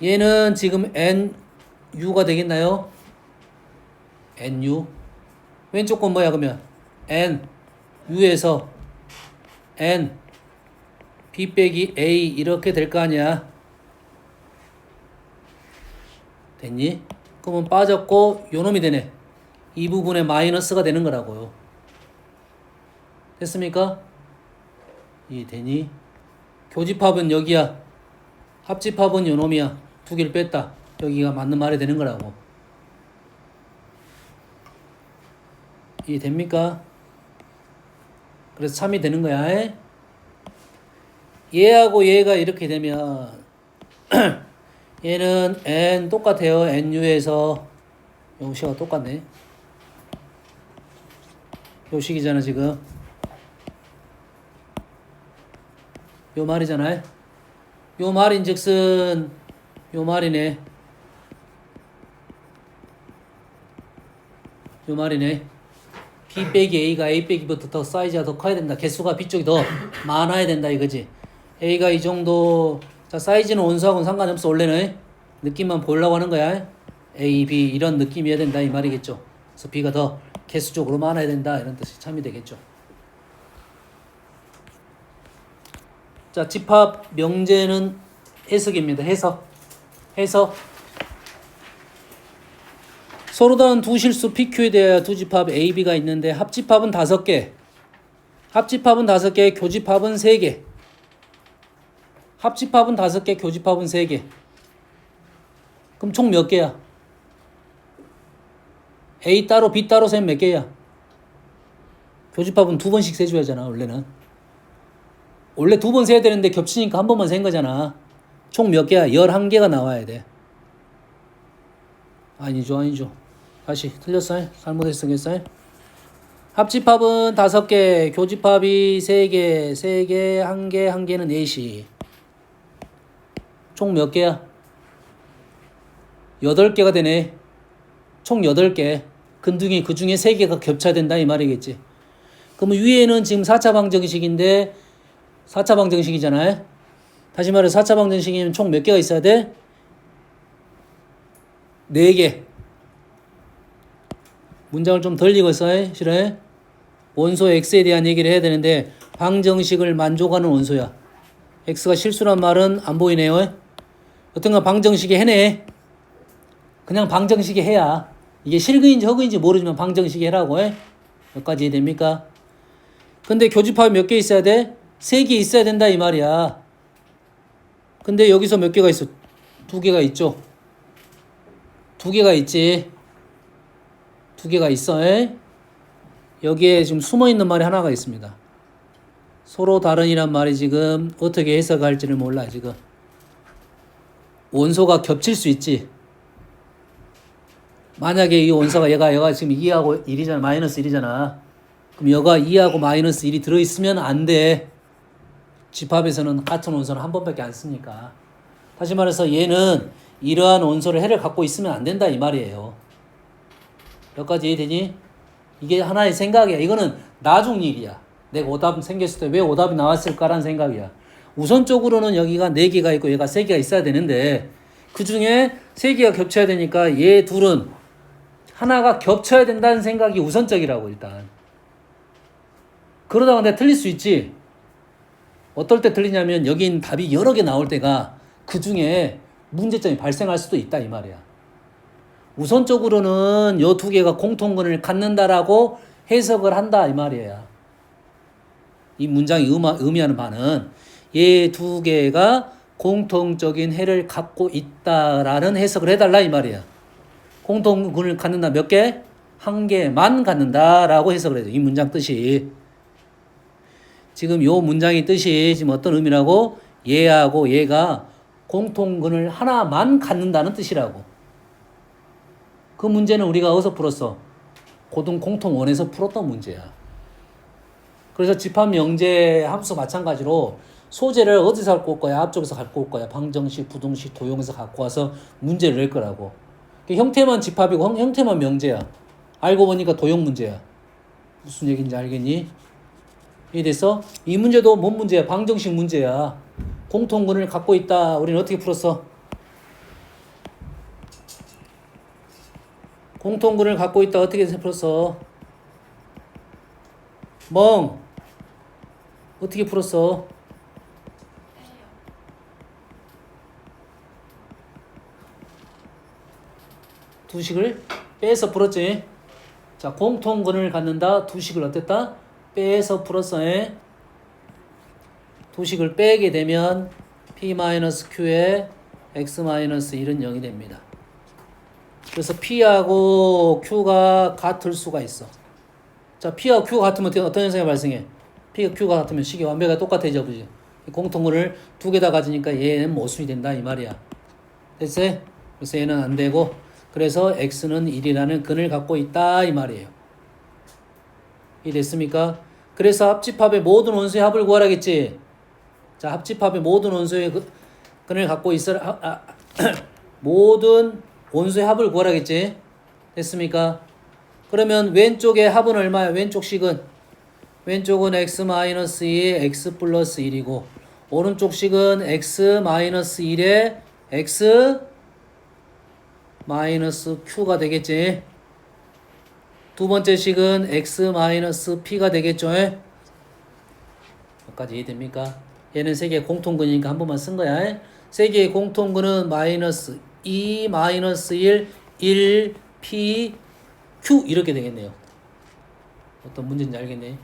얘는 지금 NU가 되겠나요? NU 왼쪽 건 뭐야 그러면? NU에서 N B 빼기 A 이렇게 될 거 아니야. 됐니? 그러면 빠졌고 요놈이 되네. 이 부분에 마이너스가 되는 거라고요. 됐습니까? 이 되니? 교집합은 여기야. 합집합은 요놈이야. 두 개를 뺐다. 여기가 맞는 말이 되는 거라고. 이해됩니까? 그래서 참이 되는 거야. 얘하고 얘가 이렇게 되면 얘는 n 똑같아요. nu에서 요식하고 똑같네. 요식이잖아 지금. 요 말이잖아요. 요 말인즉슨 요 말이네. 요 말이네. B 빼기 A가 A 빼기부터 더 사이즈가 더 커야 된다. 개수가 B쪽이 더 많아야 된다 이거지. A가 이 정도. 자, 사이즈는 원소하고는 상관없어 원래는. 느낌만 보려고 하는 거야. A, B 이런 느낌이어야 된다 이 말이겠죠. 그래서 B가 더 개수적으로 많아야 된다 이런 뜻이 참이 되겠죠. 자, 집합 명제는 해석입니다. 해석. 서로 다른 두 실수 PQ에 대하여 두 집합 A, B가 있는데 합집합은 5개. 합집합은 5개, 교집합은 3개. 합집합은 5개, 교집합은 3개. 그럼 총 몇 개야? A 따로 B 따로 세면 몇 개야? 교집합은 2번씩 세줘야 하잖아 원래는. 원래 2번 세야 되는데 겹치니까 한 번만 센 거잖아. 총 몇 개야? 11개가 나와야 돼. 아니죠. 다시 틀렸어요? 잘못했어요? 합집합은 5개, 교집합이 3개, 3개, 1개, 1개는 4시. 총 몇 개야? 8개가 되네. 총 8개. 근둥이 그 중에 3개가 겹쳐야 된다 이 말이겠지. 그러면 위에는 지금 4차 방정식인데 4차 방정식이잖아요. 다시 말해 4차 방정식이면 총 몇 개가 있어야 돼? 4개. 문장을 좀 덜 읽었어요? 싫어요? 원소 x에 대한 얘기를 해야 되는데 방정식을 만족하는 원소야. x가 실수란 말은 안 보이네요. 어떤가 방정식이 해네. 그냥 방정식이 해야. 이게 실근인지 허근인지 모르지만 방정식이 해라고 해. 여기까지 됩니까? 근데 교집합이 몇 개 있어야 돼? 3개 있어야 된다 이 말이야. 근데 여기서 몇 개가 있어? 2개가 있죠. 2개가 있지. 2개가 있어. 여기에 지금 숨어있는 말이 하나가 있습니다. 서로 다른이란 말이 지금 어떻게 해석할지를 몰라 지금. 원소가 겹칠 수 있지. 만약에 이 원소가 얘가 지금 2하고 1이잖아. 마이너스 1이잖아. 그럼 얘가 2하고 마이너스 1이 들어있으면 안 돼. 집합에서는 같은 원소는 한 번밖에 안 쓰니까. 다시 말해서 얘는 이러한 원소를 해를 갖고 있으면 안 된다 이 말이에요. 여기까지 이해되니? 이게 하나의 생각이야. 이거는 나중 일이야. 내가 오답 생겼을 때 왜 오답이 나왔을까라는 생각이야. 우선적으로는 여기가 4개가 있고 얘가 3개가 있어야 되는데 그 중에 3개가 겹쳐야 되니까 얘 둘은 하나가 겹쳐야 된다는 생각이 우선적이라고 일단. 그러다가 내가 틀릴 수 있지. 어떨 때 틀리냐면 여기 있는 답이 여러 개 나올 때가 그 중에 문제점이 발생할 수도 있다 이 말이야. 우선적으로는 요 2개가 공통근을 갖는다라고 해석을 한다 이 말이야. 이 문장이 의미하는 바는 얘 2개가 공통적인 해를 갖고 있다라는 해석을 해달라 이 말이야. 공통근을 갖는다 몇 개? 1개만 갖는다라고 해석을 해줘. 이 문장 뜻이. 지금 요 문장의 뜻이 지금 어떤 의미라고? 얘하고 얘가 공통근을 하나만 갖는다는 뜻이라고. 그 문제는 우리가 어디서 풀었어? 고등 공통원에서 풀었던 문제야. 그래서 집합 명제 함수 마찬가지로 소재를 어디서 갖고 올 거야? 앞쪽에서 갖고 올 거야. 방정식, 부등식, 도형에서 갖고 와서 문제를 낼 거라고. 형태만 집합이고 형태만 명제야. 알고 보니까 도형 문제야. 무슨 얘기인지 알겠니? 이해됐어? 이 문제도 뭔 문제야? 방정식 문제야. 공통근을 갖고 있다. 우리는 어떻게 풀었어? 공통근을 갖고 있다. 어떻게 풀었어? 멍. 어떻게 풀었어? 두 식을 빼서 풀었지. 자, 공통근을 갖는다. 두 식을 어땠다? 빼서 풀었어. 두 식을 빼게 되면 P-Q에 X-1은 0이 됩니다. 그래서 P하고 Q가 같을 수가 있어. 자, P하고 Q가 같으면 어떤 현상이 발생해? P가 Q가 같으면 식이 완벽하게 똑같아져, 그지? 공통근을 두 개 다 가지니까 얘는 모순이 된다, 이 말이야. 됐어요? 그래서 얘는 안 되고, 그래서 X는 1이라는 근을 갖고 있다, 이 말이에요. 이해됐습니까? 그래서 합집합의 모든 원소의 합을 구하라겠지. 자, 합집합의 모든 원소의 근을 갖고 있어라. 모든 원소의 합을 구하라겠지. 됐습니까? 그러면 왼쪽의 합은 얼마야? 왼쪽 식은? 왼쪽은 x-2에 x 플러스 1이고 오른쪽 식은 x-1에 x q가 되겠지. 두 번째 식은 x-p가 되겠죠. 여기까지 이해됩니까? 얘는 세 개의 공통근이니까 한 번만 쓴 거야. 세 개의 공통근은 마이너스 2, 마이너스 1, 1, p, q 이렇게 되겠네요. 어떤 문제인지 알겠네.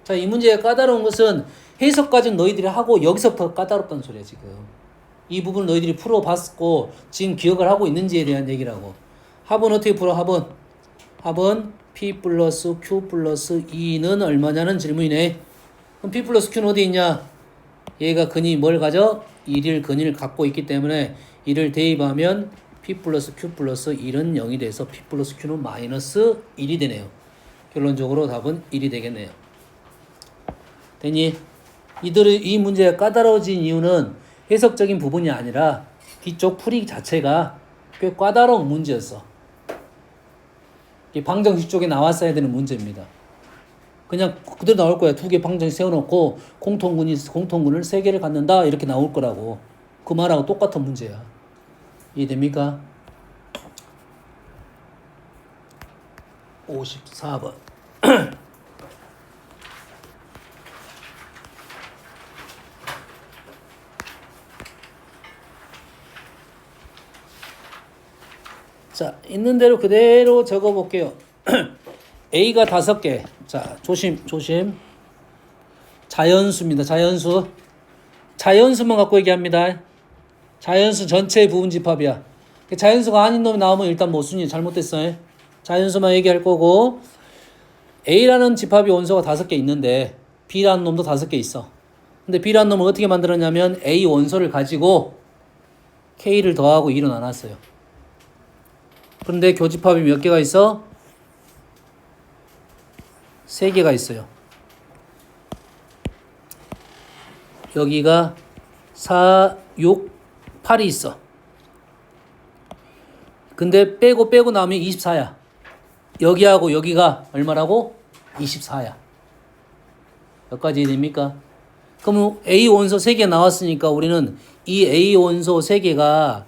자, 이 문제가 까다로운 것은 해석까지는 너희들이 하고 여기서부터 까다롭다는 소리야 지금. 이 부분 너희들이 풀어봤고 지금 기억을 하고 있는지에 대한 얘기라고. 합은 어떻게 풀어? 합은 p 플러스 q 플러스 2는 얼마냐는 질문이네. 그럼 p 플러스 q는 어디 있냐? 얘가 근이 뭘 가져? 1일 근을 갖고 있기 때문에 1을 대입하면 p 플러스 q 플러스 1은 0이 돼서 p 플러스 q는 마이너스 1이 되네요. 결론적으로 답은 1이 되겠네요. 됐니? 이 문제가 까다로워진 이유는 해석적인 부분이 아니라 뒤쪽 풀이 자체가 꽤 까다로운 문제였어. 방정식 쪽에 나왔어야 되는 문제입니다. 그냥 그대로 나올 거야. 두 개 방정식 세워놓고 공통근을 세 개를 갖는다 이렇게 나올 거라고. 그 말하고 똑같은 문제야. 이해됩니까? 54번. 자, 있는 대로 그대로 적어 볼게요. A가 5개. 자, 조심. 자연수입니다. 자연수만 갖고 얘기합니다. 자연수 전체의 부분 집합이야. 자연수가 아닌 놈이 나오면 일단 모순이 잘못됐어요. 자연수만 얘기할 거고, A라는 집합이 원소가 5개 있는데 B라는 놈도 5개 있어. 근데 B라는 놈을 어떻게 만들었냐면 A 원소를 가지고 K를 더하고 2로 나눴어요. 그런데 교집합이 몇 개가 있어? 3개가 있어요. 여기가 4, 6, 8이 있어. 근데 빼고 나오면 24야. 여기하고 여기가 얼마라고? 24야. 여기까지 이해됩니까? 그럼 A 원소 3개 나왔으니까 우리는 이 A 원소 3개가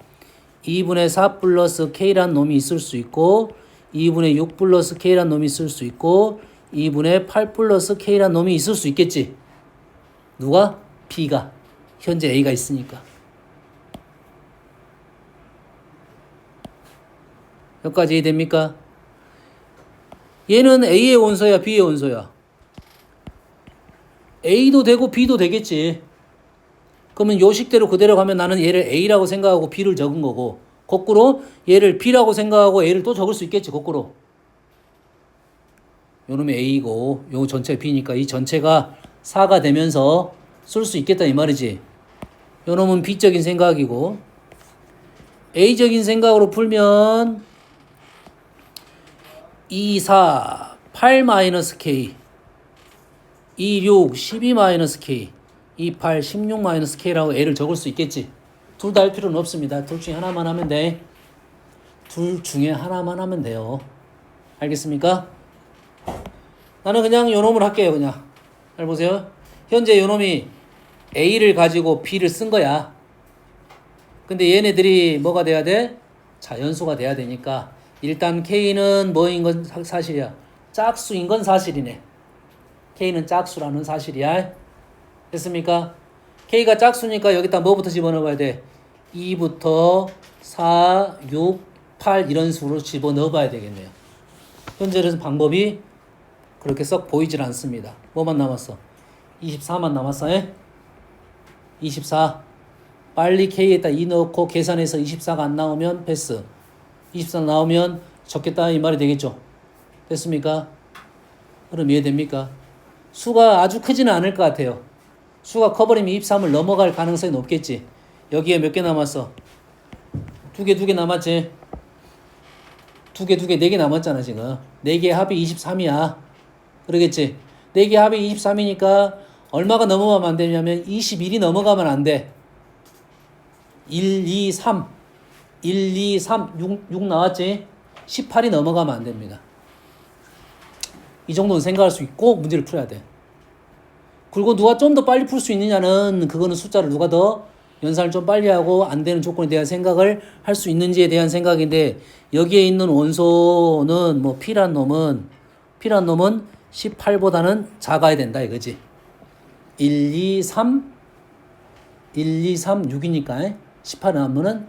2분의 4 플러스 K란 놈이 있을 수 있고 2분의 6 플러스 K란 놈이 있을 수 있고 2분의 8 플러스 K란 놈이 있을 수 있겠지. 누가? B가. 현재 A가 있으니까. 여기까지 이해됩니까? 얘는 A의 원소야, B의 원소야. A도 되고 B도 되겠지. 그러면 요 식대로 그대로 가면 나는 얘를 A라고 생각하고 B를 적은 거고 거꾸로 얘를 B라고 생각하고 A를 또 적을 수 있겠지. 거꾸로. 요 놈이 A고 요 전체 B니까 이 전체가 4가 되면서 쓸 수 있겠다 이 말이지. 요 놈은 B적인 생각이고 A적인 생각으로 풀면 2, 4, 8 마이너스 K 2, 6, 12 마이너스 K 2, 8, 16 마이너스 K라고 A를 적을 수 있겠지. 둘 다 할 필요는 없습니다. 둘 중에 하나만 하면 돼. 둘 중에 하나만 하면 돼요. 알겠습니까? 나는 그냥 요 놈을 할게요. 그냥. 잘 보세요. 현재 요 놈이 A를 가지고 B를 쓴 거야. 근데 얘네들이 뭐가 돼야 돼? 자연수가 돼야 되니까 일단 K는 뭐인 건 사실이야. 짝수인 건 사실이네. K는 짝수라는 사실이야. 됐습니까? K가 짝수니까 여기다 뭐부터 집어넣어야 돼? 2부터 4, 6, 8 이런 수로 집어넣어 봐야 되겠네요. 현재는 방법이 그렇게 썩 보이질 않습니다. 뭐만 남았어? 24만 남았어. 24. 빨리 K에다 2 넣고 계산해서 24가 안 나오면 패스. 24 나오면 적겠다 이 말이 되겠죠. 됐습니까? 그럼 이해됩니까? 수가 아주 크지는 않을 것 같아요. 수가 커버리면 23을 넘어갈 가능성이 높겠지. 여기에 몇 개 남았어? 두 개 남았지? 두 개, 네 개 남았잖아, 지금. 네 개의 합이 23이야. 그러겠지? 네 개의 합이 23이니까 얼마가 넘어가면 안 되냐면 21이 넘어가면 안 돼. 1, 2, 3. 1, 2, 3, 6 나왔지? 18이 넘어가면 안 됩니다. 이 정도는 생각할 수 있고 문제를 풀어야 돼. 그리고 누가 좀 더 빨리 풀 수 있느냐는 그거는 숫자를 누가 더 연산을 좀 빨리 하고 안 되는 조건에 대한 생각을 할 수 있는지에 대한 생각인데 여기에 있는 원소는 뭐 P란 놈은 18보다는 작아야 된다 이거지. 1, 2, 3 6이니까 18 나오면은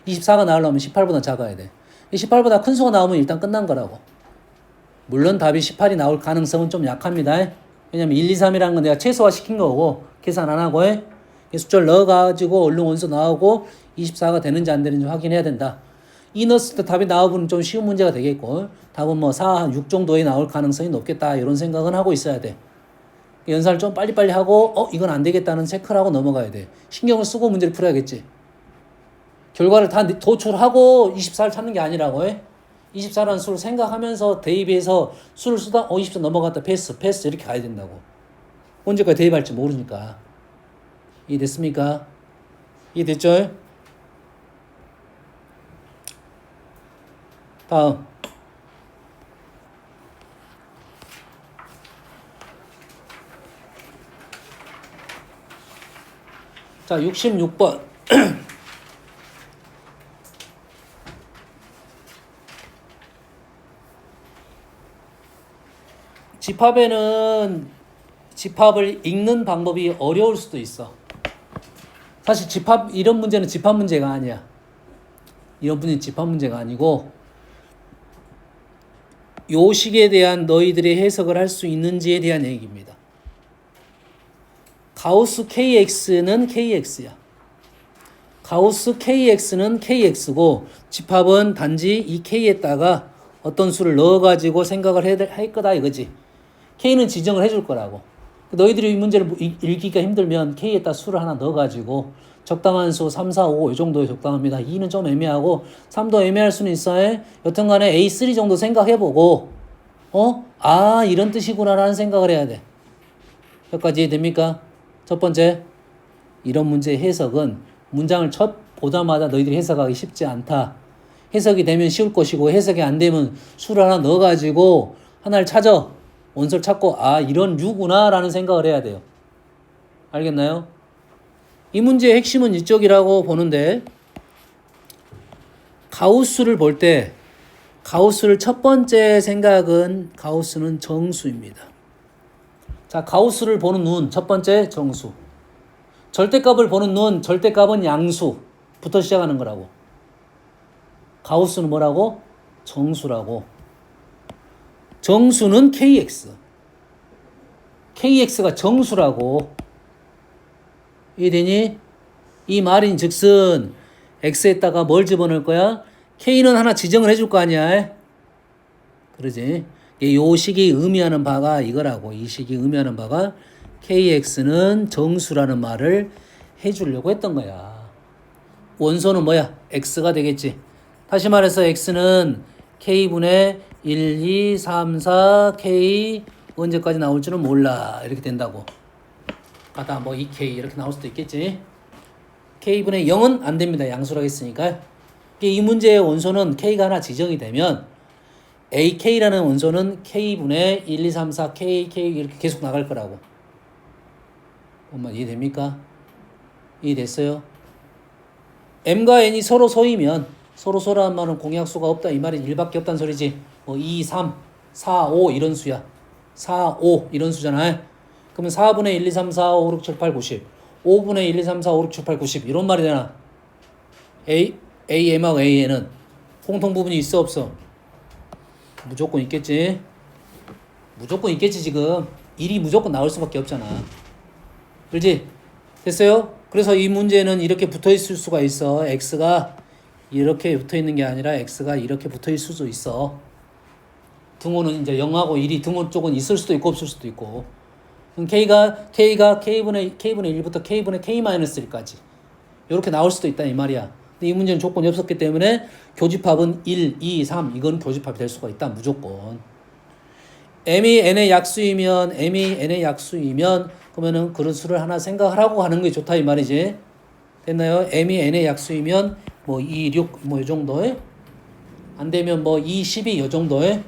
24가 나오려면 18보다 작아야 돼. 18보다 큰 수가 나오면 일단 끝난 거라고. 물론 답이 18이 나올 가능성은 좀 약합니다. 왜냐면 1, 2, 3이라는 건 내가 최소화 시킨 거고 계산 안 하고 숫자를 넣어가지고 얼른 원소 나오고 24가 되는지 안 되는지 확인해야 된다. 이 넣었을 때 답이 나오면 좀 쉬운 문제가 되겠고 답은 뭐 4, 6 정도에 나올 가능성이 높겠다 이런 생각은 하고 있어야 돼. 연산을 좀 빨리빨리 하고 이건 안 되겠다는 체크를 하고 넘어가야 돼. 신경을 쓰고 문제를 풀어야겠지. 결과를 다 도출하고 24를 찾는 게 아니라고 24라는 수를 생각하면서 대입해서 수를 쓰다 24 넘어갔다 패스 이렇게 가야 된다고. 언제까지 대입할지 모르니까. 이해됐습니까? 이해됐죠? 다음. 자, 66번. 집합에는 집합을 읽는 방법이 어려울 수도 있어. 사실 이런 문제는 집합 문제가 아니야. 이런 문제는 집합 문제가 아니고 요 식에 대한 너희들의 해석을 할 수 있는지에 대한 얘기입니다. 가우스 KX는 KX야. 가우스 KX는 KX고 집합은 단지 이 K에다가 어떤 수를 넣어가지고 생각을 할 거다 이거지. K는 지정을 해줄 거라고. 너희들이 이 문제를 읽기가 힘들면 K에다 수를 하나 넣어가지고 적당한 수 3, 4, 5 이 정도에 적당합니다. 2는 좀 애매하고 3도 애매할 수는 있어요. 여튼간에 A3 정도 생각해보고 이런 뜻이구나 라는 생각을 해야 돼. 여기까지 됩니까? 첫 번째, 이런 문제의 해석은 문장을 첫 보자마자 너희들이 해석하기 쉽지 않다. 해석이 되면 쉬울 것이고 해석이 안 되면 수를 하나 넣어가지고 하나를 찾아 원소를 찾고 이런 류구나 라는 생각을 해야 돼요. 알겠나요? 이 문제의 핵심은 이쪽이라고 보는데 가우스를 볼 때 가우스를 첫 번째 생각은 가우스는 정수입니다. 자, 가우스를 보는 눈 첫 번째 정수. 절대값을 보는 눈 절대값은 양수부터 시작하는 거라고. 가우스는 뭐라고? 정수라고. 정수는 KX. KX가 정수라고. 이해되니? 이 말인 즉슨 X에다가 뭘 집어넣을 거야? K는 하나 지정을 해줄 거 아니야? 그러지? 요 식이 의미하는 바가 이거라고. 이 식이 의미하는 바가 KX는 정수라는 말을 해주려고 했던 거야. 원소는 뭐야? X가 되겠지. 다시 말해서 X는 K분의 1, 2, 3, 4, K 언제까지 나올지는 몰라. 이렇게 된다고. 가다 뭐 2K 이렇게 나올 수도 있겠지. K분의 0은 안 됩니다. 양수라고 했으니까. 이 문제의 원소는 K가 하나 지정이 되면 AK라는 원소는 K분의 1, 2, 3, 4, K 이렇게 계속 나갈 거라고. 엄마 이해됩니까? 이해됐어요? M과 N이 서로 소이면 서로라는 말은 공약수가 없다 이 말이 1밖에 없다는 소리지. 뭐 2, 3, 4, 5 이런 수야. 4, 5 이런 수잖아. 그러면 4분의 1, 2, 3, 4, 5, 6, 7, 8, 90 5분의 1, 2, 3, 4, 5, 6, 7, 8, 90 이런 말이잖아. M하고 N은 공통 부분이 있어 없어? 무조건 있겠지. 무조건 있겠지. 지금 1이 무조건 나올 수밖에 없잖아. 그렇지? 됐어요? 그래서 이 문제는 이렇게 붙어 있을 수가 있어. x가 이렇게 붙어 있는 게 아니라 x가 이렇게 붙어 있을 수도 있어. 등호는 이제 0하고 1이 등호 쪽은 있을 수도 있고 없을 수도 있고. 그럼 k가 k분의 1부터 k분의 k-1까지 이렇게 나올 수도 있다 이 말이야. 근데 이 문제는 조건이 없었기 때문에 교집합은 1, 2, 3 이건 교집합이 될 수가 있다 무조건. m이 n의 약수이면 그러면은 그런 수를 하나 생각하라고 하는 게 좋다 이 말이지. 됐나요? m이 n의 약수이면 뭐 2, 6 뭐 이 정도에 안 되면 뭐 2, 12 이 정도에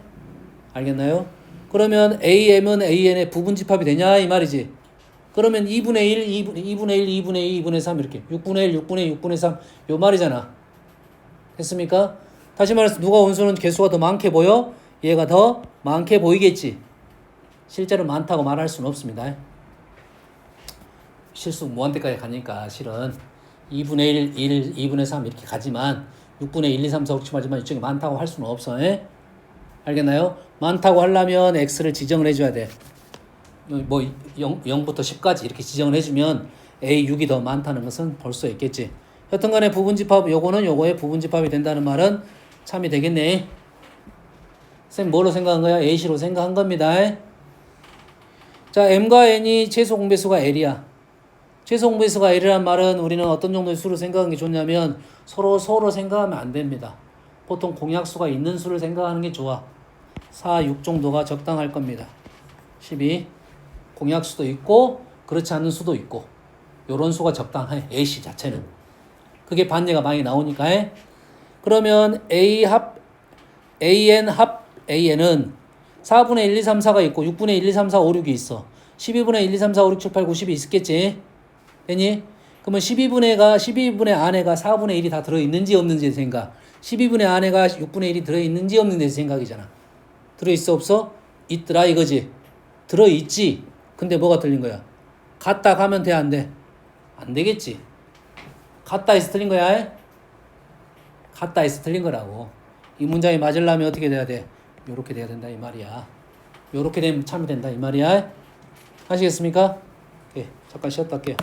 알겠나요? 그러면 am은 an의 부분집합이 되냐 이 말이지. 그러면 2분의 1, 2분의 1, 2분의 2, 2분의 3 이렇게 6분의 1, 6분의 2, 6분의 3 요 말이잖아. 됐습니까? 다시 말해서 누가 원수는 개수가 더 많게 보여? 얘가 더 많게 보이겠지. 실제로 많다고 말할 수는 없습니다. 실수 무한대까지 가니까 실은 2분의 1, 2분의 3 이렇게 가지만 6분의 1, 2, 3, 4, 5, 6, 7 하지만 이쪽에 많다고 할 수는 없어. 알겠나요? 많다고 하려면 x를 지정을 해줘야 돼. 뭐 0부터 10까지 이렇게 지정을 해주면 a6이 더 많다는 것은 볼 수 있겠지. 여튼간에 부분집합 요거는 요거의 부분집합이 된다는 말은 참이 되겠네. 쌤 뭐로 생각한 거야? ac로 생각한 겁니다. 자, m과 n이 최소 공배수가 l이야. 최소 공배수가 l이란 말은 우리는 어떤 정도의 수를 생각하는 게 좋냐면 서로 생각하면 안 됩니다. 보통 공약수가 있는 수를 생각하는 게 좋아. 4, 6 정도가 적당할 겁니다. 12 공약수도 있고 그렇지 않은 수도 있고 요런 수가 적당해. AC 자체는. 그게 반예가 많이 나오니까. 그러면 A 합 AN 합 AN은 4분의 1, 2, 3, 4가 있고 6분의 1, 2, 3, 4, 5, 6이 있어. 12분의 1, 2, 3, 4, 5, 6, 7, 8, 9, 10이 있겠지. 됐니? 그러면 12분의 안에가 4분의 1이 다 들어있는지 없는지 생각. 12분의 안에가 6분의 1이 들어있는지 없는지 생각이잖아. 들어있어 없어? 있더라 이거지. 들어있지. 근데 뭐가 틀린 거야? 같다 가면 돼 안 돼? 안 되겠지. 같다 해서 틀린 거야. 같다 해서 틀린 거라고. 이 문장이 맞으려면 어떻게 돼야 돼? 요렇게 돼야 된다 이 말이야. 요렇게 되면 참이 된다 이 말이야. 아시겠습니까? 예, 잠깐 쉬었다 할게요.